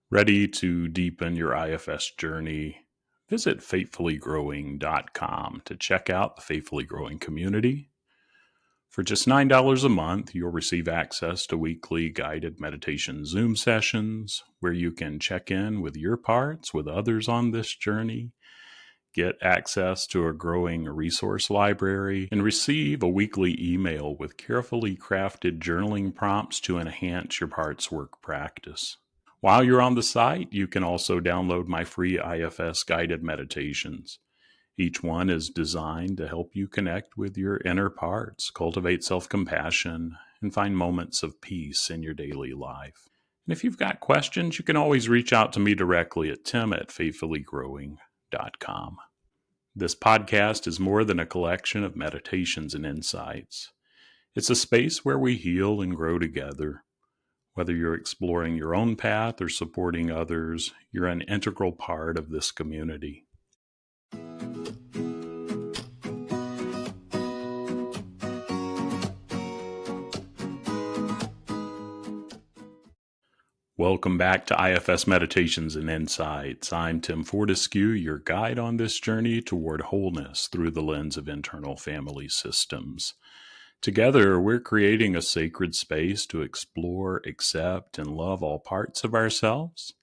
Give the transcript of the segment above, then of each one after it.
Ready to deepen your IFS journey? Visit faithfullygrowing.com to check out the Faithfully Growing community. For just $9 a month, you'll receive access to weekly guided meditation Zoom sessions where you can check in with your parts with others on this journey, get access to a growing resource library, and receive a weekly email with carefully crafted journaling prompts to enhance your parts work practice. While you're on the site, you can also download my free IFS guided meditations. Each one is designed to help you connect with your inner parts, cultivate self-compassion, and find moments of peace in your daily life. And if you've got questions, you can always reach out to me directly at tim@faithfullygrowing.com. This podcast is more than a collection of meditations and insights. It's a space where we heal and grow together. Whether you're exploring your own path or supporting others, you're an integral part of this community. Welcome back to IFS Meditations and Insights. I'm Tim Fortescue, your guide on this journey toward wholeness through the lens of internal family systems. Together, we're creating a sacred space to explore, accept, and love all parts of ourselves.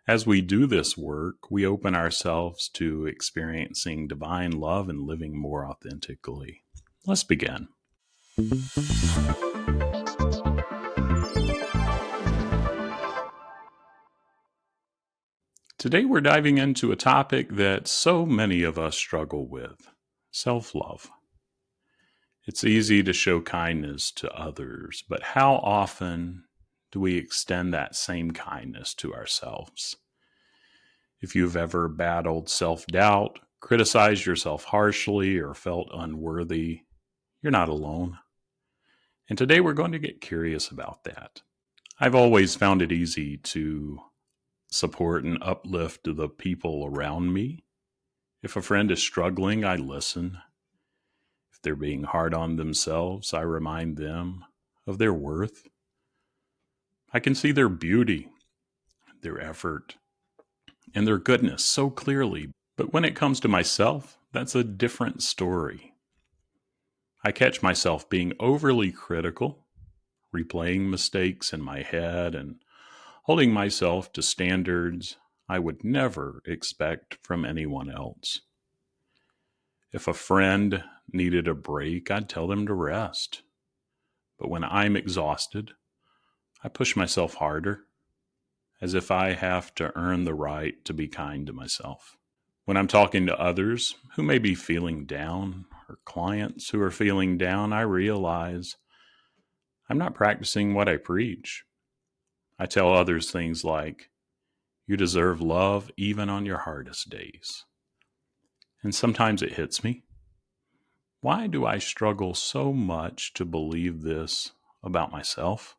As we do this work, we open ourselves to experiencing divine love and living more authentically. Let's begin. Today, we're diving into a topic that so many of us struggle with: self-love. It's easy to show kindness to others, but how often do we extend that same kindness to ourselves? If you've ever battled self-doubt, criticized yourself harshly, or felt unworthy, you're not alone. And today we're going to get curious about that. I've always found it easy to support and uplift the people around me. If a friend is struggling, I listen. If they're being hard on themselves, I remind them of their worth. I can see their beauty, their effort, and their goodness so clearly. But when it comes to myself, that's a different story. I catch myself being overly critical, replaying mistakes in my head, and holding myself to standards I would never expect from anyone else. If a friend needed a break, I'd tell them to rest. But when I'm exhausted, I push myself harder, as if I have to earn the right to be kind to myself. When I'm talking to others who may be feeling down, or clients who are feeling down, I realize I'm not practicing what I preach. I tell others things like, "You deserve love even on your hardest days." And sometimes it hits me. Why do I struggle so much to believe this about myself?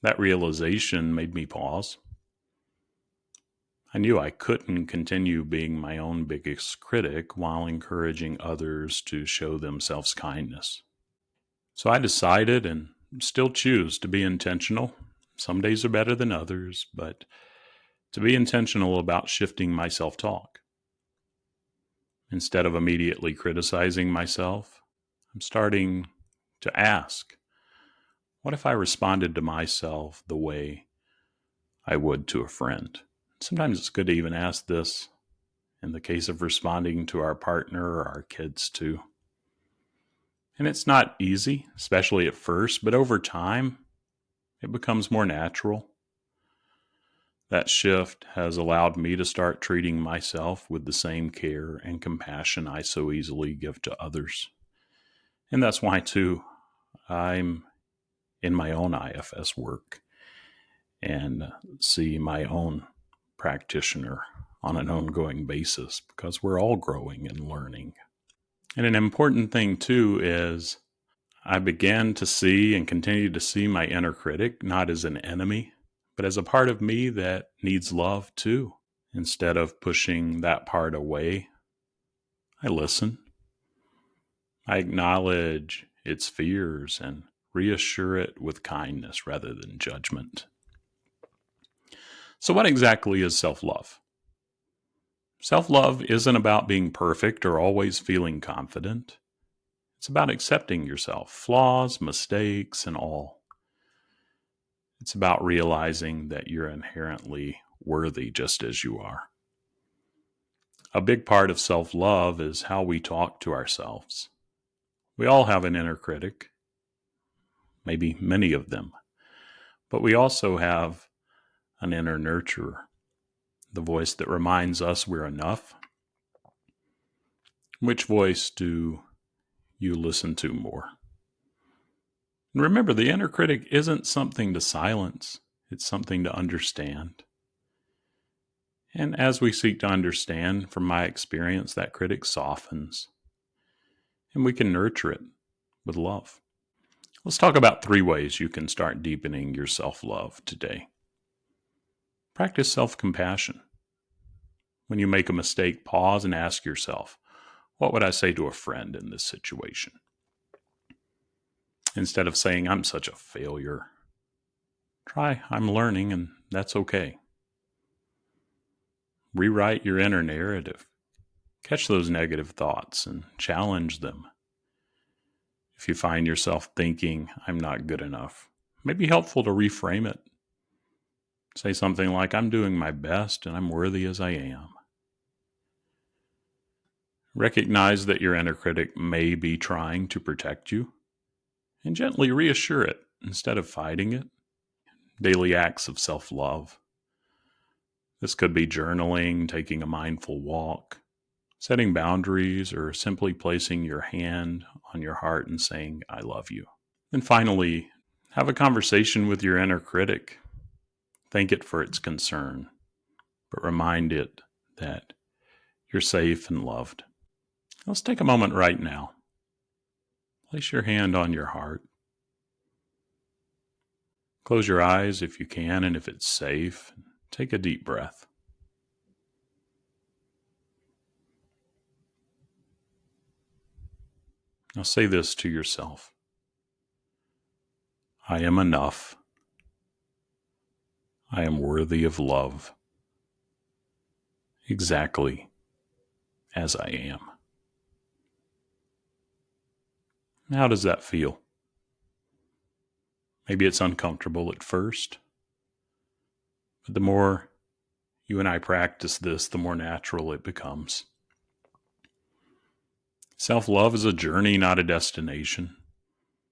That realization made me pause. I knew I couldn't continue being my own biggest critic while encouraging others to show themselves kindness. So I decided, and still choose, to be intentional. Some days are better than others, but to be intentional about shifting my self-talk. Instead of immediately criticizing myself, I'm starting to ask, what if I responded to myself the way I would to a friend? Sometimes it's good to even ask this in the case of responding to our partner or our kids too. And it's not easy, especially at first, but over time, it becomes more natural. That shift has allowed me to start treating myself with the same care and compassion I so easily give to others. And that's why, too, I'm in my own IFS work and see my own practitioner on an ongoing basis, because we're all growing and learning. And an important thing, too, is I began to see and continue to see my inner critic not as an enemy, but as a part of me that needs love too. Instead of pushing that part away, I listen. I acknowledge its fears and reassure it with kindness rather than judgment. So, what exactly is self love? Self love isn't about being perfect or always feeling confident. It's about accepting yourself, flaws, mistakes, and all. It's about realizing that you're inherently worthy just as you are. A big part of self love is how we talk to ourselves. We all have an inner critic, maybe many of them, but we also have an inner nurturer, the voice that reminds us we're enough. Which voice do you listen to more? And remember, the inner critic isn't something to silence, it's something to understand. And as we seek to understand, from my experience, that critic softens and we can nurture it with love. Let's talk about 3 ways you can start deepening your self love today. Practice self compassion. When you make a mistake, pause and ask yourself, what would I say to a friend in this situation? Instead of saying, I'm such a failure, try, I'm learning and that's okay. Rewrite your inner narrative. Catch those negative thoughts and challenge them. If you find yourself thinking, I'm not good enough, it may be helpful to reframe it. Say something like, I'm doing my best and I'm worthy as I am. Recognize that your inner critic may be trying to protect you and gently reassure it instead of fighting it. Daily acts of self-love. This could be journaling, taking a mindful walk, setting boundaries, or simply placing your hand on your heart and saying, I love you. And finally, have a conversation with your inner critic. Thank it for its concern, but remind it that you're safe and loved. Let's take a moment right now. Place your hand on your heart. Close your eyes if you can, and if it's safe, take a deep breath. Now say this to yourself. I am enough. I am worthy of love, exactly as I am. How does that feel? Maybe it's uncomfortable at first, but the more you and I practice this, the more natural it becomes. Self-love is a journey, not a destination.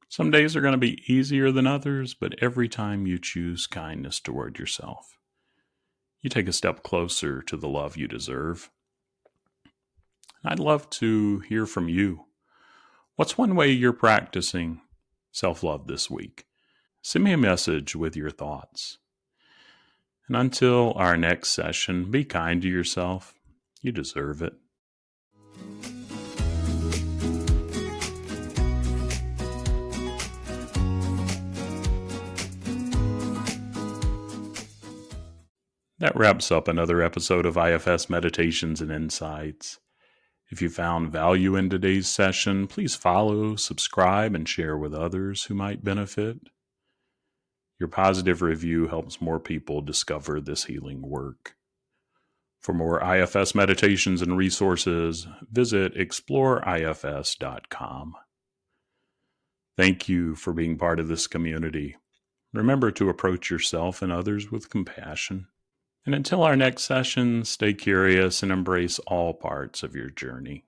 Some days are going to be easier than others, but every time you choose kindness toward yourself, you take a step closer to the love you deserve. I'd love to hear from you. What's one way you're practicing self-love this week? Send me a message with your thoughts. And until our next session, be kind to yourself. You deserve it. That wraps up another episode of IFS Meditations and Insights. If you found value in today's session, please follow, subscribe, and share with others who might benefit. Your positive review helps more people discover this healing work. For more IFS meditations and resources, visit exploreifs.com. Thank you for being part of this community. Remember to approach yourself and others with compassion. And until our next session, stay curious and embrace all parts of your journey.